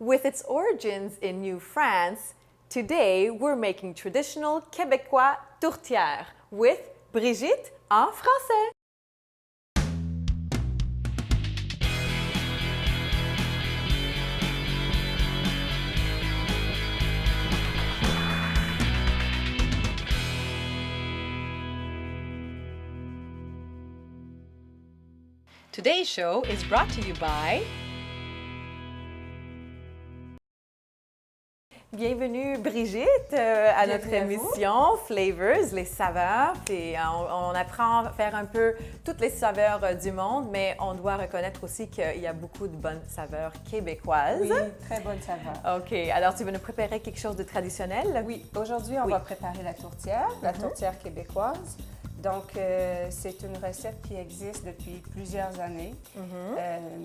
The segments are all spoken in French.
With its origins in New France, today we're making traditional Québécois tourtière with Brigitte en français. Today's show is brought to you by... Bienvenue Brigitte à notre émission Flavors, les saveurs. Et on apprend à faire un peu toutes les saveurs du monde, mais on doit reconnaître aussi qu'il y a beaucoup de bonnes saveurs québécoises. Oui, très bonnes saveurs. OK. Alors, tu vas nous préparer quelque chose de traditionnel? Oui. Aujourd'hui, on va préparer la tourtière québécoise. Donc, c'est une recette qui existe depuis plusieurs années.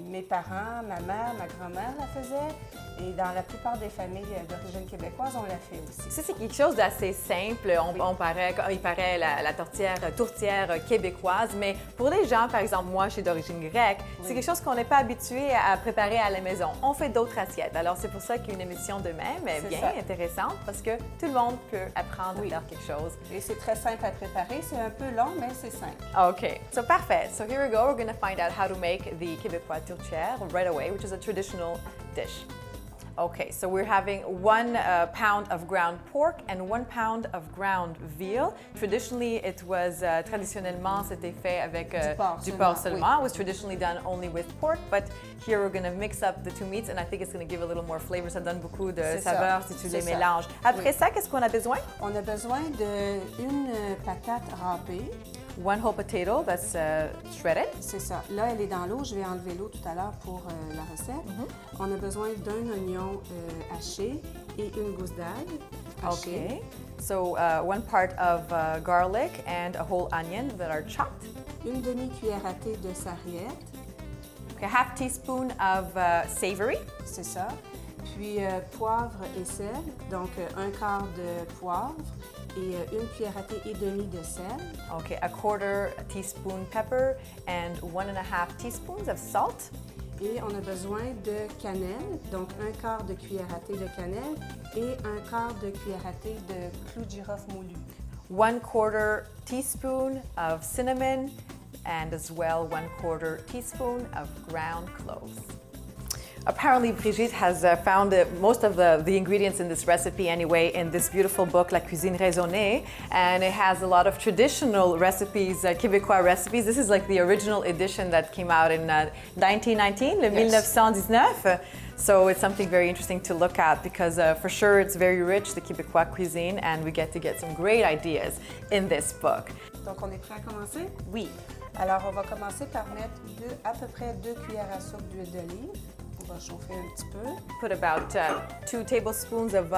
Mes parents, ma mère, ma grand-mère la faisaient et dans la plupart des familles d'origine québécoise, on la fait aussi. Ça, c'est quelque chose d'assez simple. Il paraît la tourtière québécoise, mais pour les gens, par exemple, moi, je suis d'origine grecque, c'est quelque chose qu'on n'est pas habitué à préparer à la maison. On fait d'autres assiettes. Alors, c'est pour ça qu'une émission de même est bien intéressante parce que tout le monde peut apprendre à faire quelque chose. Et c'est très simple à préparer. C'est un peu long, mais c'est simple. Okay, so perfect. So here we go. We're going to find out how to make the Québécois tourtière right away, which is a traditional dish. Okay, so we're having 1 pound of ground pork and 1 pound of ground veal. Traditionally, it was traditionnellement c'était fait avec du porc seulement. It was traditionally done only with pork, but here we're going to mix up the two meats, and I think it's going to give a little more flavor. Ça donne beaucoup de saveurs si tu les mélanges. Après ça, qu'est-ce qu'on a besoin? On a besoin d'une patate râpée. 1 whole potato that's shredded. C'est ça. Là, elle est dans l'eau. Je vais enlever l'eau tout à l'heure pour la recette. On a besoin d'un oignon haché et une gousse d'ail hachée. Okay. So 1 part of garlic and a whole onion that are chopped. Une demi-cuillère à thé de sarriette. Okay, half teaspoon of savory. C'est ça. Puis poivre et sel. Donc un quart de poivre et une cuillère à thé et demie de sel. Okay, a quarter teaspoon pepper and 1.5 teaspoons of salt. Et on a besoin de cannelle, donc un quart de cuillère à thé de cannelle et un quart de cuillère à thé de clou de girofle moulu. 1/4 teaspoon of cinnamon and as well 1/4 teaspoon of ground cloves. Apparently, Brigitte has found most of the ingredients in this recipe anyway in this beautiful book, La Cuisine Raisonnée, and it has a lot of traditional recipes, Québécois recipes. This is like the original edition that came out in 1919, 1919. So it's something very interesting to look at because for sure it's very rich, the Québécois cuisine, and we get to get some great ideas in this book. Donc, on est prêt à commencer? Oui. Alors, on va commencer par mettre à peu près 2 cuillères à soupe d'huile d'olive. On va chauffer un petit peu. Put about 2 tablespoons of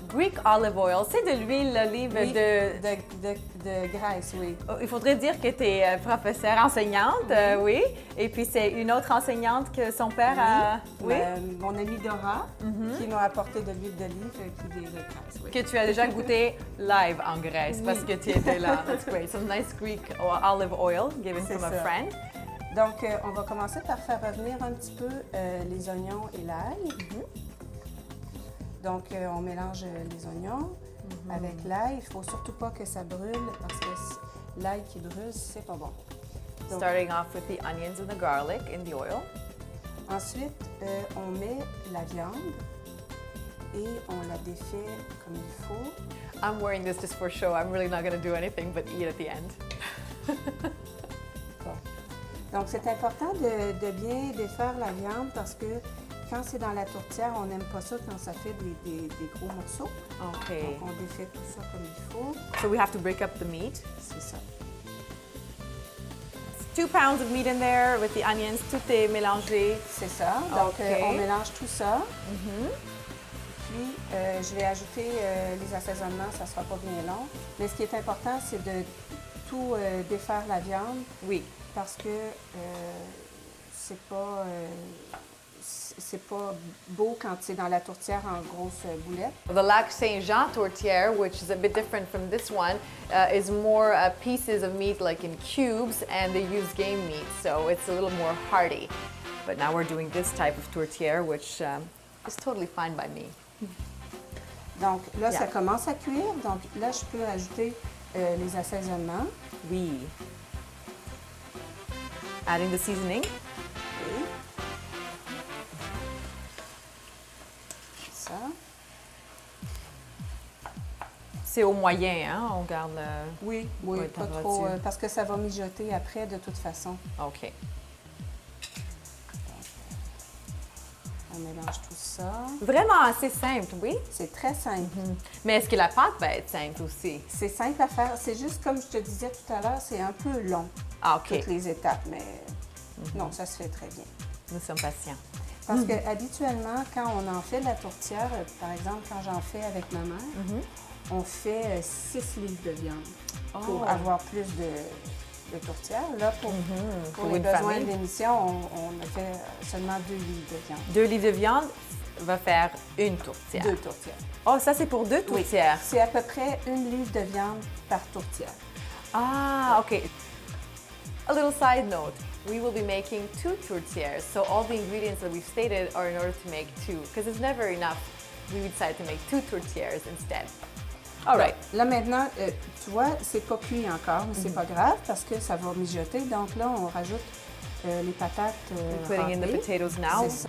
Greek olive oil. C'est de l'huile d'olive de graisse, oui. Il faudrait dire que tu es professeure enseignante, oui. Et puis c'est une autre enseignante que son père a... Oui. Mon amie Dora, qui m'a apporté de l'huile d'olive qui vient de Grèce. Oui. Que tu as déjà goûté live en Grèce parce que tu étais là. That's great. Some nice Greek olive oil given from a friend. Donc, on va commencer par faire revenir un petit peu les oignons et l'ail. Donc, on mélange les oignons avec l'ail. Il ne faut surtout pas que ça brûle parce que l'ail qui brûle, c'est pas bon. Donc, starting off with the onions and the garlic in the oil. Ensuite, on met la viande et on la défait comme il faut. I'm wearing this just for show. I'm really not going to do anything but eat at the end. Bon. Donc, c'est important de bien défaire la viande parce que quand c'est dans la tourtière, on n'aime pas ça quand ça fait des gros morceaux. Okay. Donc, on défait tout ça comme il faut. So we have to break up the meat. C'est ça. 2 pounds of meat in there with the onions. Tout est mélangé. C'est ça. Donc, on mélange tout ça. Puis, je vais ajouter les assaisonnements. Ça ne sera pas bien long. Mais ce qui est important, c'est de tout défaire la viande. Oui. Parce que c'est pas beau quand c'est dans la tourtière en grosses boulettes. The Lac Saint-Jean tourtière, which is a bit different from this one, is more pieces of meat like in cubes, and they use game meat, so it's a little more hearty. But now we're doing this type of tourtière, which It's totally fine by me. Donc là, Yeah. ça commence à cuire. Donc là, je peux ajouter les assaisonnements. Oui. Adding the seasoning. Oui. Ça. C'est au moyen, hein? On garde le... Oui, Oui, pas température. trop, parce que ça va mijoter après de toute façon. OK. On mélange tout ça. Vraiment assez simple, oui. C'est très simple. Mais est-ce que la pâte va être simple aussi? C'est simple à faire. C'est juste comme je te disais tout à l'heure, c'est un peu long, Ah, OK. toutes les étapes, mais non, ça se fait très bien. Nous sommes patients. Parce que habituellement, quand on en fait de la tourtière, par exemple, quand j'en fais avec ma mère, on fait 6 livres de viande pour Oh. avoir plus de tourtière. Là, pour Pour les une besoins famille. de l'émission, on a fait seulement 2 livres de viande. 2 livres de viande va faire une tourtière. 2 tourtières. Oh, ça, c'est pour 2 Oui. tourtières. C'est à peu près 1 livre de viande par tourtière. Ah, OK. A little side note. We will be making 2 tourtières. So all the ingredients that we've stated are in order to make 2. Because it's never enough. We decided to make 2 tourtières instead. All right. Là, maintenant, tu vois, c'est pas cuit encore, mais c'est pas grave parce que ça va mijoter. Donc là, on rajoute les patates Putting in the râpées. potatoes now. C'est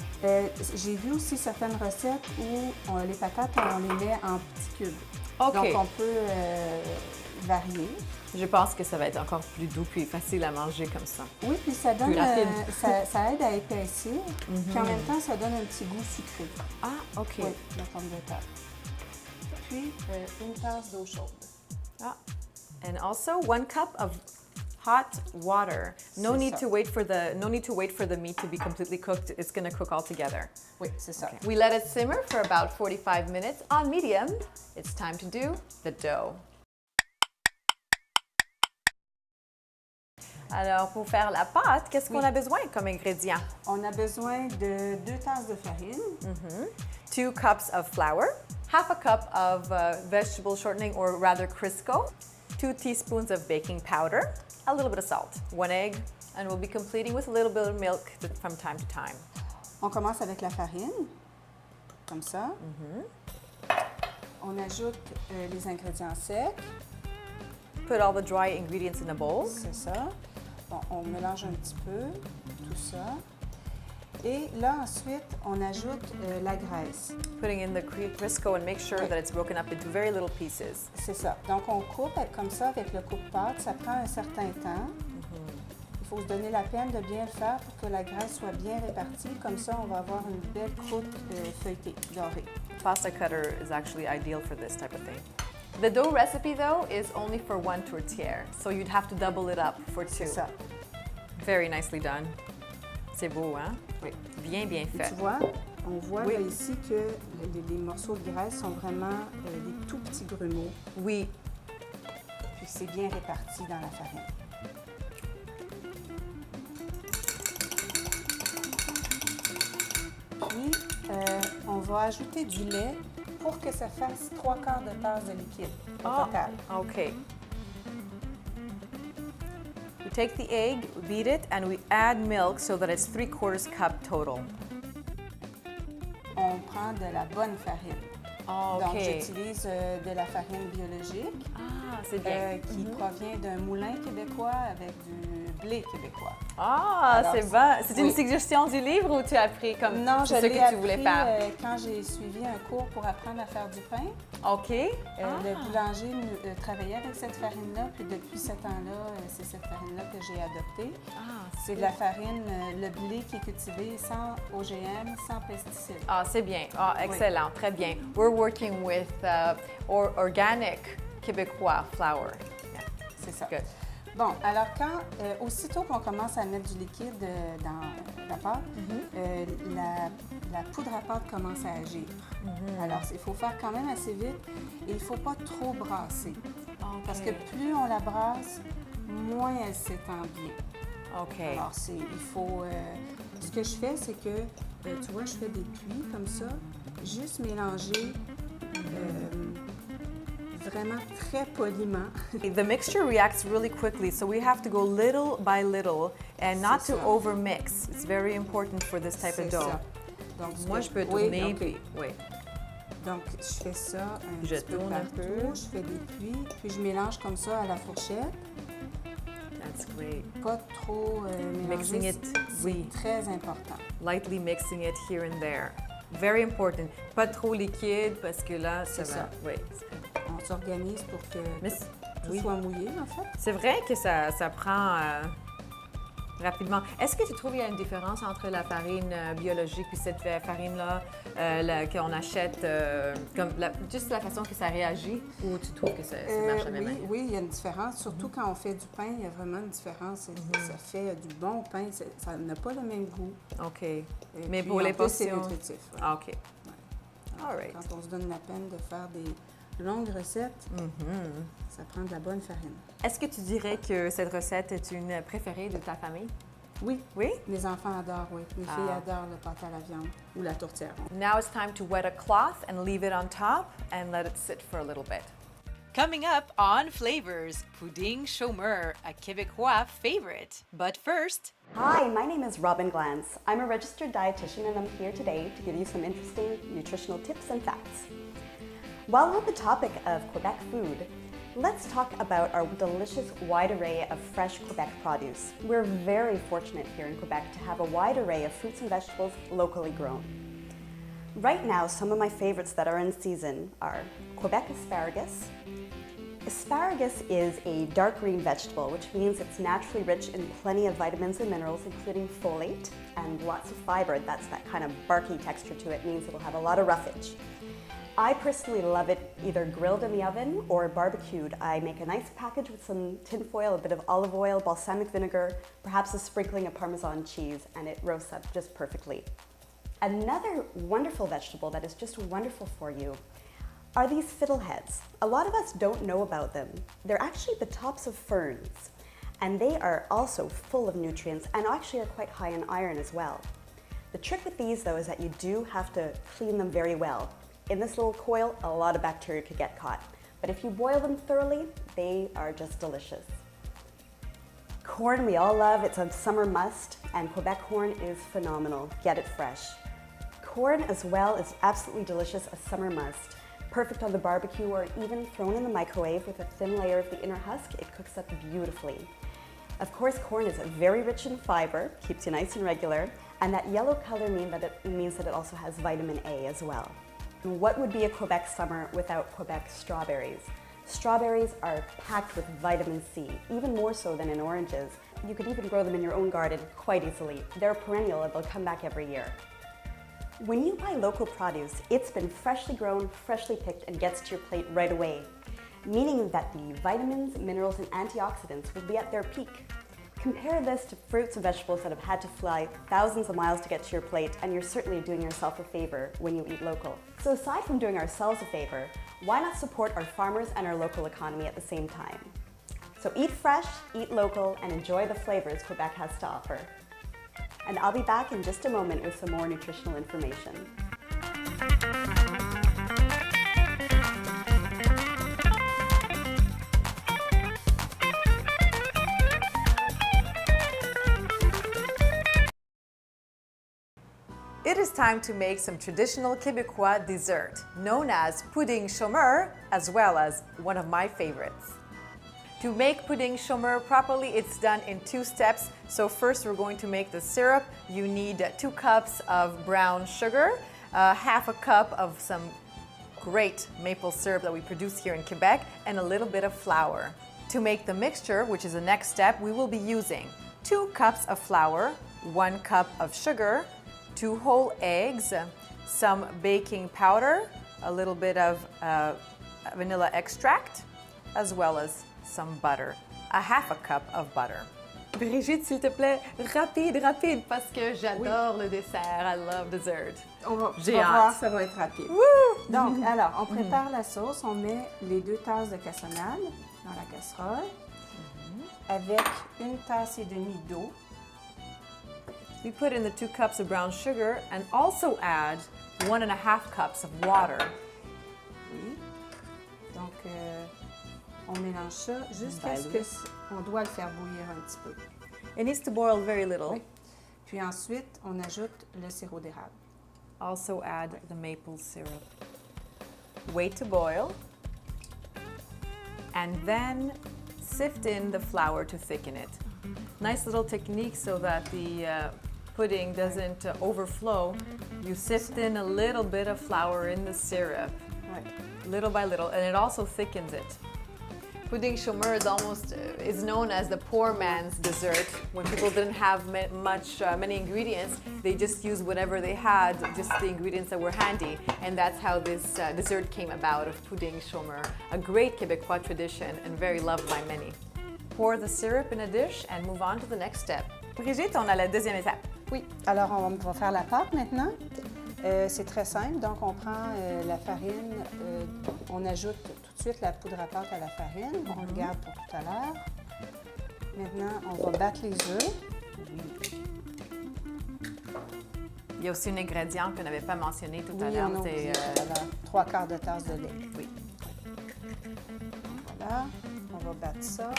ça. J'ai vu aussi certaines recettes où les patates, on les met en petits cubes. OK. Donc, on peut varier. Je pense que ça va être encore plus doux puis facile à manger comme ça. Oui, puis ça donne, Plus rapide. ça aide à épaissir. Puis en même temps, ça donne un petit goût sucré. Ah, OK. Oui, la pomme de terre. Puis, une tasse d'eau chaude. Ah. And also 1 cup of hot water. No C'est need ça. to wait for the meat to be completely cooked. It's going to cook all together. Oui, c'est ça. We let it simmer for about 45 minutes on medium. It's time to do the dough. Alors, pour faire la pâte, qu'est-ce qu'on a besoin comme ingrédients? On a besoin de 2 tasses de farine, 2 cups of flour, half a cup of vegetable shortening or rather Crisco, 2 teaspoons of baking powder, a little bit of salt, 1 egg, and we'll be completing with a little bit of milk from time to time. On commence avec la farine, comme ça. On ajoute les ingrédients secs, Put all the dry ingredients in a bowl. c'est ça. Bon, on mélange un petit peu, tout ça. Et là, ensuite, on ajoute la graisse. Putting in the Crisco and make sure that it's broken up into very little pieces. C'est ça. Donc, on coupe comme ça avec le coupe-pâte. Ça prend un certain temps. Il faut se donner la peine de bien le faire pour que la graisse soit bien répartie. Comme ça, on va avoir une belle croûte feuilletée, dorée. Pasta cutter is actually ideal for this type of thing. The dough recipe, though, is only for 1 tourtière, so you'd have to double it up for 2. C'est ça. Very nicely done. C'est beau, hein? Oui. Bien, bien Et fait. tu vois, on voit Oui. là, ici que les morceaux de graisse sont vraiment des tout petits grumeaux. Oui. Puis c'est bien réparti dans la farine. Puis, on va ajouter du lait pour que ça fasse 3/4 de tasse de liquide au total. Okay. We take the egg, beat it, and we add milk so that it's 3/4 cup total. On prend de la bonne farine. Oh, Donc, okay. j'utilise de la farine biologique Ah, c'est bien. qui provient d'un moulin québécois avec du blé québécois. Ah, Alors, c'est bon. C'est une oui. suggestion du livre ou tu as appris comme Non, je c'est ce l'ai que tu appris voulais faire? quand j'ai suivi un cours pour apprendre à faire du pain. OK. Le boulanger travaillait avec cette farine-là, puis depuis ce temps-là, c'est cette farine-là que j'ai adoptée. C'est de la farine, le blé qui est cultivé sans OGM, sans pesticides. Ah, c'est bien. Ah, excellent. Très bien. We're working with organic Québécois flour. Yeah. C'est ça. Good. Bon, alors aussitôt qu'on commence à mettre du liquide dans la pâte, la poudre à pâte commence à agir. Alors, il faut faire quand même assez vite et il ne faut pas trop brasser. Parce que plus on la brasse, moins elle s'étend bien. OK. Alors, il faut... ce que je fais, c'est que, tu vois, je fais des plis comme ça, juste mélanger vraiment très poliment. The mixture reacts really quickly, so we have to go little by little and not C'est to ça. overmix. It's very important for this type of C'est dough. ça. Donc, Moi, je peux oui, tourner, ok. puis... Oui. Donc, je fais ça un Je petit peu tourne un partout. peu. Je fais des plis, puis je mélange comme ça à la fourchette. That's great. Pas trop mélanger. Mixing it, C'est oui. très important. Lightly mixing it here and there. Very important. Pas trop liquide, parce que là, ça C'est va... ça. Oui. On s'organise pour que Mais tout oui. soit mouillé, en fait. C'est vrai que ça prend rapidement. Est-ce que tu trouves qu'il y a une différence entre la farine biologique et cette farine-là qu'on achète, comme juste la façon que ça réagit, ou tu trouves que ça marche la même oui, manière? oui, il y a une différence. Surtout quand on fait du pain, il y a vraiment une différence. Ça fait du bon pain. Ça n'a pas le même goût. OK. Et Mais puis, pour les en plus, c'est portions... nutritif. Ouais. Ah, OK. Ouais. All right. Quand on se donne la peine de faire des longues recettes, ça prend de la bonne farine. Est-ce que tu dirais que cette recette est une préférée de ta famille? Oui, Oui? mes enfants adorent, oui. Mes filles adorent le pâté à la viande ou la tourtière. Now it's time to wet a cloth and leave it on top and let it sit for a little bit. Coming up on Flavors, Pudding Chômeur, a Québécois favorite. But first, Hi, my name is Robin Glantz. I'm a registered dietitian and I'm here today to give you some interesting nutritional tips and facts. While we're on the topic of Quebec food, let's talk about our delicious wide array of fresh Quebec produce. We're very fortunate here in Quebec to have a wide array of fruits and vegetables locally grown. Right now, some of my favorites that are in season are Quebec asparagus. Asparagus is a dark green vegetable, which means it's naturally rich in plenty of vitamins and minerals, including folate and lots of fiber. That's that kind of barky texture to it, means it'll have a lot of roughage. I personally love it either grilled in the oven or barbecued. I make a nice package with some tin foil, a bit of olive oil, balsamic vinegar, perhaps a sprinkling of Parmesan cheese, and it roasts up just perfectly. Another wonderful vegetable that is just wonderful for you are these fiddleheads. A lot of us don't know about them. They're actually the tops of ferns, and they are also full of nutrients and actually are quite high in iron as well. The trick with these, though, is that you do have to clean them very well. In this little coil, a lot of bacteria could get caught. But if you boil them thoroughly, they are just delicious. Corn we all love, it's a summer must, and Quebec corn is phenomenal. Get it fresh. Corn as well is absolutely delicious, a summer must. Perfect on the barbecue or even thrown in the microwave with a thin layer of the inner husk, it cooks up beautifully. Of course, corn is very rich in fiber, keeps you nice and regular, and that yellow color means that it also has vitamin A as well. And what would be a Quebec summer without Quebec strawberries? Strawberries are packed with vitamin C, even more so than in oranges. You could even grow them in your own garden quite easily. They're perennial and they'll come back every year. When you buy local produce, it's been freshly grown, freshly picked, and gets to your plate right away, meaning that the vitamins, minerals, and antioxidants will be at their peak. Compare this to fruits and vegetables that have had to fly thousands of miles to get to your plate, and you're certainly doing yourself a favor when you eat local. So aside from doing ourselves a favor, why not support our farmers and our local economy at the same time? So eat fresh, eat local, and enjoy the flavors Quebec has to offer. And I'll be back in just a moment with some more nutritional information. It is time to make some traditional Québécois dessert, known as pudding chômeur, as well as one of my favorites. To make pudding chômeur properly, it's done in 2 steps. So first we're going to make the syrup. You need 2 cups of brown sugar, half a cup of some great maple syrup that we produce here in Quebec, and a little bit of flour. To make the mixture, which is the next step, we will be using 2 cups of flour, 1 cup of sugar, 2 whole eggs, some baking powder, a little bit of vanilla extract, as well as some butter, a half a cup of butter. Brigitte, s'il te plaît, rapide, parce que j'adore le dessert. I love dessert. On va J'ai voir, hâte. ça va être rapide. Woo! Donc, alors, on prépare la sauce. On met les 2 tasses de cassonade dans la casserole avec 1 tasse et demie d'eau. We put in the 2 cups of brown sugar and also add 1.5 cups of water. Oui. Donc, on mélange ça jusqu'à ce qu'on doit le faire bouillir un petit peu. It needs to boil very little. Oui. Puis ensuite, on ajoute le sirop d'érable. Also add the maple syrup. Wait to boil. And then sift in the flour to thicken it. Nice little technique so that the pudding doesn't overflow. You sift in a little bit of flour in the syrup, little by little, and it also thickens it. Pudding chômeur is known as the poor man's dessert. When people didn't have many ingredients, they just used whatever they had, just the ingredients that were handy. And that's how this dessert came about of pudding chômeur, a great Québécois tradition and very loved by many. Pour the syrup in a dish and move on to the next step. Brigitte, on a la deuxième étape. Oui, alors on va faire la pâte maintenant. C'est très simple, donc on prend la farine, on ajoute tout de suite la poudre à pâte à la farine, on le garde pour tout à l'heure. Maintenant, on va battre les œufs. Il y a aussi un ingrédient qu'on n'avait pas mentionné tout à Oui, l'heure. on a oublié tout à l'heure, 3/4 de tasse de lait. Oui. Voilà, on va battre ça.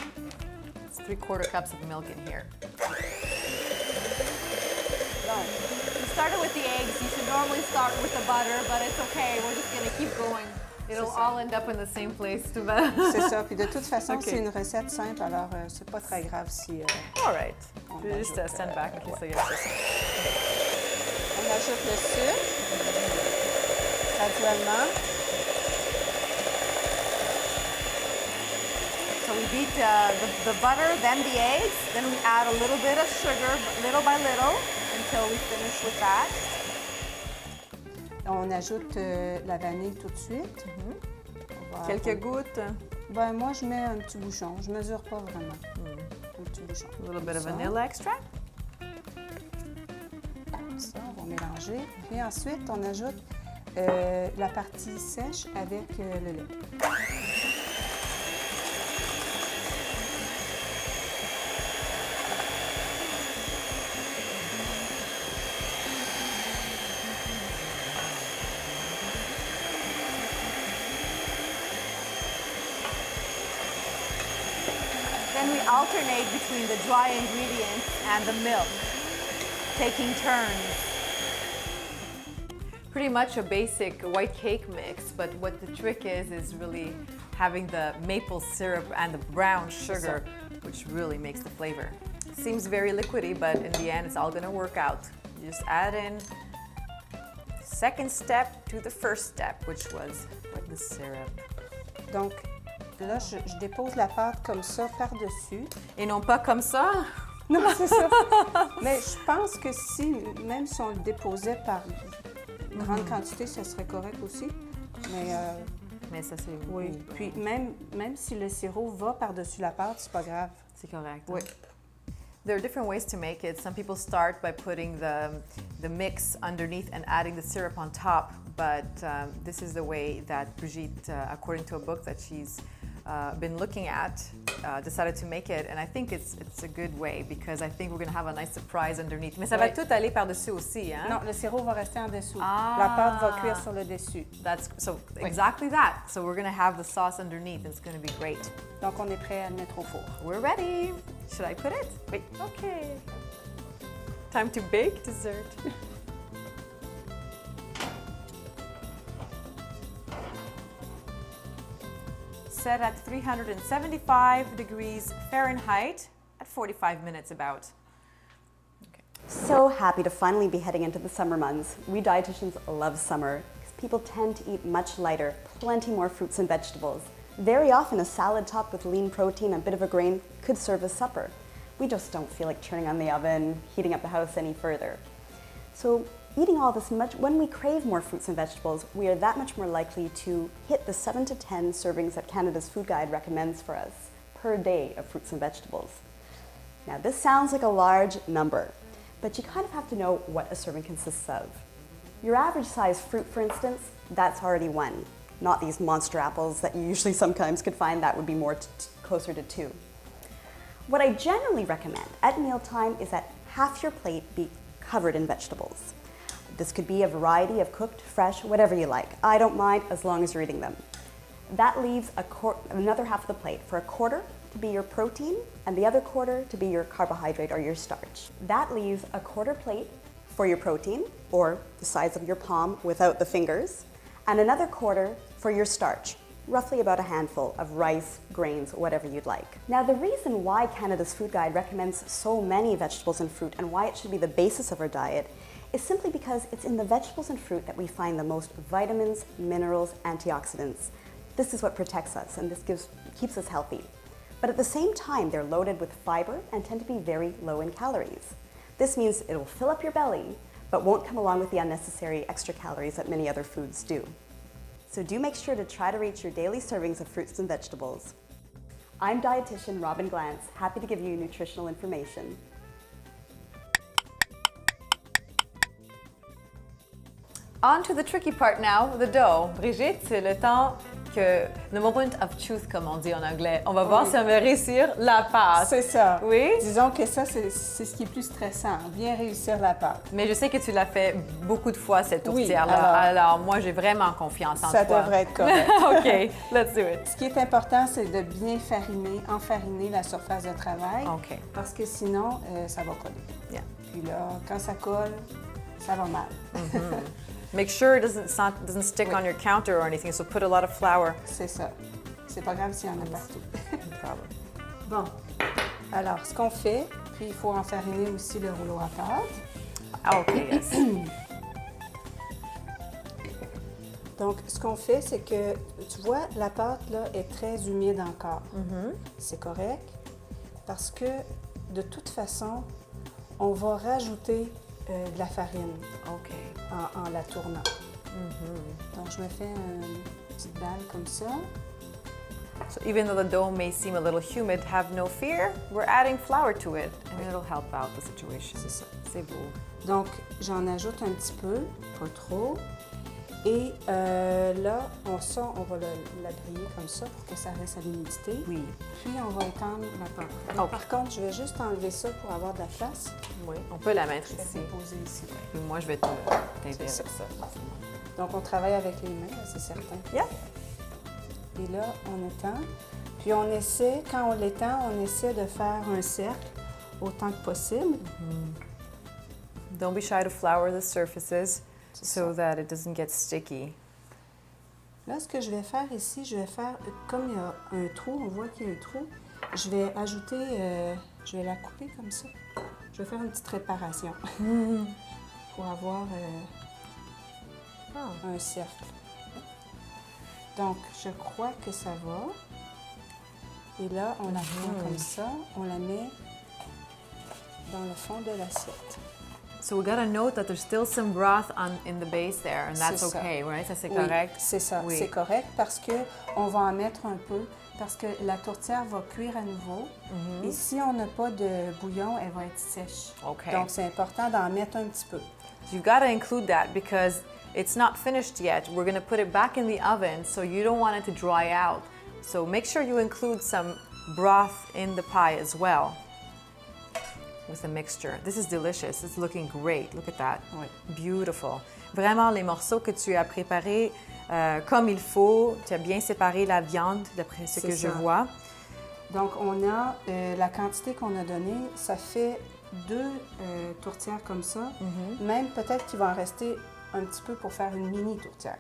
It's 3/4 cups of milk in here. Donc, We started with the eggs. You should normally start with the butter, but it's okay. We're just going to keep going. It'll C'est ça. all end up in the same place. c'est ça. Puis de toute façon, Ok. c'est une recette simple, alors c'est pas très grave si All right. On You just ajoute, stand back in case I get this. on ajoute le sucre graduellement. So we beat the butter, then the eggs, then we add a little bit of sugar, little by little, until we finish with that. On ajoute la vanille tout de suite. On va- Quelques gouttes, Ben, moi, je mets un petit bouchon. Je mesure pas vraiment. Un petit bouchon. a little bit of Ça. vanilla extract. Ça, on va mélanger. Puis ensuite, on ajoute la partie sèche avec le lait. Then we alternate between the dry ingredients and the milk, taking turns. Pretty much a basic white cake mix, but what the trick is really having the maple syrup and the brown sugar, which really makes the flavor. Seems very liquidy, but in the end, it's all gonna work out. You just add in second step to the first step, which was the syrup. Donc, là, je dépose la pâte comme ça par-dessus. Et non pas comme ça. Non, c'est ça. Mais je pense que même si on le déposait par grande quantité, ça serait correct aussi. Mais ça, c'est Oui. Puis même si le sirop va par-dessus la pâte, c'est pas grave. c'est correct. Oui. There are different ways to make it. Some people start by putting the mix underneath and adding the syrup on top, but this is the way that Brigitte, according to a book that she's been looking at, decided to make it, and I think it's a good way because I think we're going to have a nice surprise underneath. Mais ça va Oui. tout aller par-dessus aussi, hein? Non, le sirop va rester en dessous. Ah. La pâte va cuire sur le dessus. That's exactly that. So we're going to have the sauce underneath, and it's going to be great. Donc, on est prêt à le mettre au four. We're ready. Should I put it? Oui. Okay. Time to bake dessert. Set at 375 degrees Fahrenheit at 45 minutes about. So happy to finally be heading into the summer months. We dietitians love summer because people tend to eat much lighter, plenty more fruits and vegetables. Very often a salad topped with lean protein and a bit of a grain could serve as supper. We just don't feel like turning on the oven, heating up the house any further. So eating all this much, when we crave more fruits and vegetables, we are that much more likely to hit the 7 to 10 servings that Canada's Food Guide recommends for us per day of fruits and vegetables. Now this sounds like a large number, but you kind of have to know what a serving consists of. Your average size fruit, for instance, that's already one. Not these monster apples that you usually sometimes could find, that would be more closer to 2. What I generally recommend at mealtime is that half your plate be covered in vegetables. This could be a variety of cooked, fresh, whatever you like. I don't mind as long as you're eating them. That leaves another half of the plate for a quarter to be your protein and the other quarter to be your carbohydrate or your starch. That leaves a quarter plate for your protein, or the size of your palm without the fingers, and another quarter for your starch, roughly about a handful of rice, grains, whatever you'd like. Now, the reason why Canada's Food Guide recommends so many vegetables and fruit and why it should be the basis of our diet is simply because it's in the vegetables and fruit that we find the most vitamins, minerals, antioxidants. This is what protects us and this keeps us healthy. But at the same time, they're loaded with fiber and tend to be very low in calories. This means it'll fill up your belly, but won't come along with the unnecessary extra calories that many other foods do. So do make sure to try to reach your daily servings of fruits and vegetables. I'm dietitian Robin Glantz, happy to give you nutritional information. On to the tricky part now, the dough. Brigitte, c'est le temps the moment of truth, comme on dit en anglais. On va voir si on va réussir la pâte. C'est ça. Oui? Disons que ça, c'est ce qui est plus stressant, bien réussir la pâte. Mais je sais que tu l'as fait beaucoup de fois, cette Oui, tourtière-là. Alors, moi, j'ai vraiment confiance en Ça toi. devrait être correct. OK, let's do it. Ce qui est important, c'est de bien enfariner la surface de travail. OK. Parce que sinon, ça va coller. Yeah. Puis là, quand ça colle, ça va mal. Make sure it doesn't stick Oui. on your counter or anything, so put a lot of flour. C'est ça. C'est pas grave s'il y en a partout. No problem. Bon. Alors, ce qu'on fait, puis il faut enfariner aussi le rouleau à pâte. Ah, OK, yes. Donc, ce qu'on fait, c'est que, tu vois, la pâte, là, est très humide encore. C'est correct parce que, de toute façon, on va rajouter de la farine OK. en la tournant. Donc, je me fais une petite balle comme ça. So even though the dough may seem a little humid, have no fear. We're adding flour to it, and it'll help out the situation. C'est ça. C'est beau. Donc, j'en ajoute un petit peu, pas trop. Et là, on va la griller comme ça pour que ça reste à l'humidité. Oui. Puis, on va étendre la pâte. OK. Par contre, je vais juste enlever ça pour avoir de la place. Oui, on peut la mettre Je vais ici. le poser ici. Puis moi, je vais t'aider avec C'est ça. Donc, on travaille avec les mains, là, c'est certain. Yeah. Et là, on étend. Puis, on essaie, quand on l'étend, on essaie de faire un cercle autant que possible. Don't be shy to flour the surfaces C'est so ça. that it doesn't get sticky. Là, ce que je vais faire ici, je vais faire, comme il y a un trou, on voit qu'il y a un trou, je vais ajouter, je vais la couper comme ça. Je vais faire une petite réparation pour avoir un cercle. Donc, je crois que ça va. Et là, on la prend comme ça, on la met dans le fond de l'assiette. So we gotta note that there's still some broth in the base there, and that's C'est ça. okay, right? Ça, c'est Oui, correct? c'est ça, Oui. c'est correct parce que on va en mettre un peu parce que la tourtière va cuire à nouveau. Et si on n'a pas de bouillon, elle va être sèche. OK. Donc, c'est important d'en mettre un petit peu. You gotta include that because it's not finished yet. We're gonna put it back in the oven, so you don't want it to dry out. So make sure you include some broth in the pie as well with the mixture. This is delicious. It's looking great. Look at that. Oui. Beautiful. Vraiment, les morceaux que tu as préparés comme il faut. Tu as bien séparé la viande, d'après ce C'est que je ça. vois. Donc, on a la quantité qu'on a donnée, ça fait 2 tourtières comme ça. Même peut-être qu'il va en rester un petit peu pour faire une mini tourtière.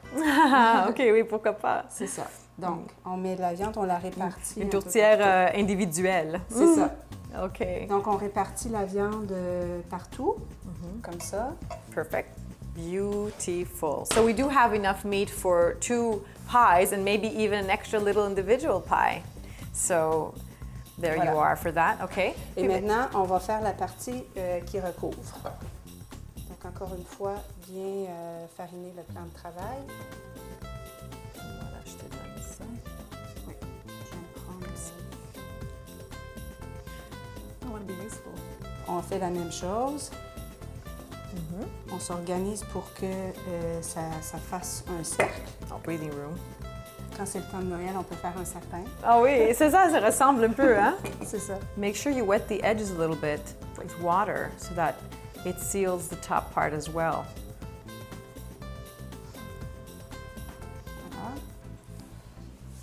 Ah, OK, oui, pourquoi pas. C'est ça. Donc, on met la viande, on la répartit. Une un peu tourtière partout. individuelle. C'est ça. OK. Donc, on répartit la viande partout, comme ça. Perfect. Beautiful. So we do have enough meat for 2 pies and maybe even an extra little individual pie. So there you Voilà. are for that. OK. Et maintenant, on va faire la partie qui recouvre. Donc, encore une fois, bien fariner le plan de travail. Voilà, je te donne ça. Oui, je vais le prendre ici. I want to be useful. On fait la même chose. On s'organise pour que ça fasse un cercle. Oh, breathing room. Quand c'est le temps de Noël, on peut faire un sapin. Ah oui, c'est ça, ça ressemble un peu, hein? C'est ça. Make sure you wet the edges a little bit with water so that it seals the top part as well. Voilà.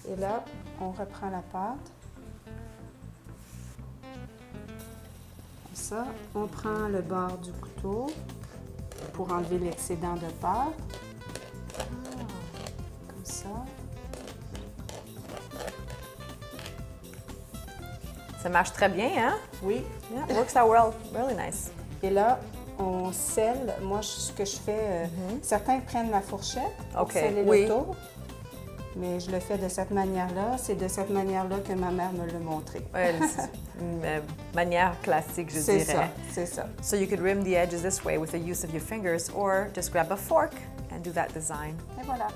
Et là, on reprend la pâte. Comme ça. On prend le bord du couteau. pour enlever l'excédent de pâte. Comme ça. Ça marche très bien, hein? Oui. Yeah, it works out well. Really nice. Et là, on scelle. Moi, ce que je fais, certains prennent la fourchette pour OK, sceller oui. le tour. Mais je le fais de cette manière-là. C'est de cette manière-là que ma mère me l'a montré. Ouais, c'est une manière classique, je C'est dirais. ça, c'est ça. So you could rim the edges this way with the use of your fingers, or just grab a fork and do that design. Et voilà.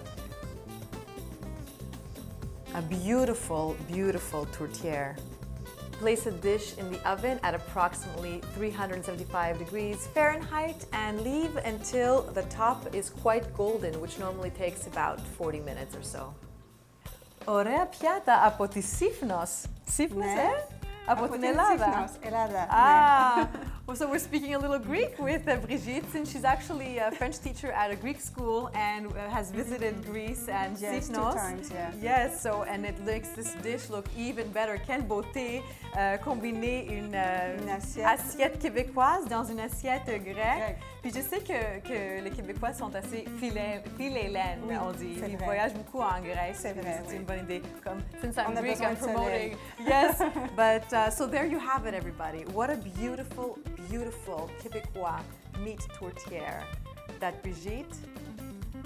A beautiful, beautiful tourtière. Place a dish in the oven at approximately 375 degrees Fahrenheit and leave until the top is quite golden, which normally takes about 40 minutes or so. Ωραία πιάτα από τη Σύφνος. Σύφνος, Από την Ελλάδα. Ελλάδα. Ah, well, so we're speaking a little Greek with Brigitte, since she's actually a French teacher at a Greek school and has visited Greece and Yes, 2 Sifnos. times, yeah. Yes, so and it makes this dish look even better. Quelle beauté! Combiner une assiette québécoise dans une assiette grecque. Puis je sais que les Québécois sont assez philhellènes, Oui, on dit. c'est Ils vrai. voyagent beaucoup en Grèce. C'est vrai, C'est oui. une bonne idée. Comme, since I'm On a Greek, besoin I'm de soleil. promoting. Yes, but so there you have it, everybody. What a beautiful, beautiful Québécois meat tourtière that Brigitte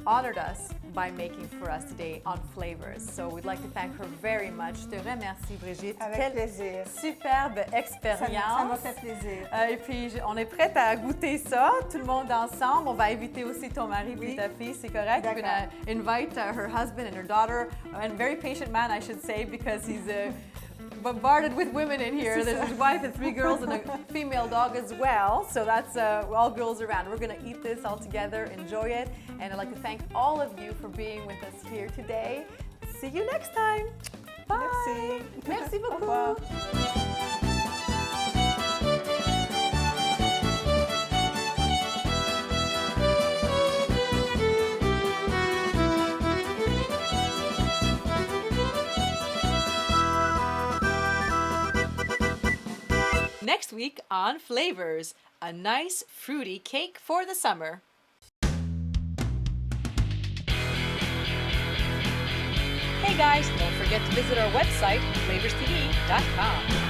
honored us by making for us today on Flavors. So we'd like to thank her very much. Te remercie, Brigitte. Avec Quelle plaisir. superbe Ça expérience. m'a fait plaisir. Et puis, on est prête à goûter ça, tout le monde ensemble. On va inviter aussi ton mari puis ta fille, c'est correct? We're D'accord. gonna invite her husband and her daughter, and a very patient man, I should say, because he's bombarded with women in here. There's his wife and 3 girls and a female dog as well. So that's all girls around. We're gonna eat this all together, enjoy it, and I'd like to thank all of you for being with us here today. See you next time. Bye. Merci. Merci Au beaucoup. revoir. Next week on Flavors, a nice fruity cake for the summer. Hey guys, don't forget to visit our website, flavorstv.com.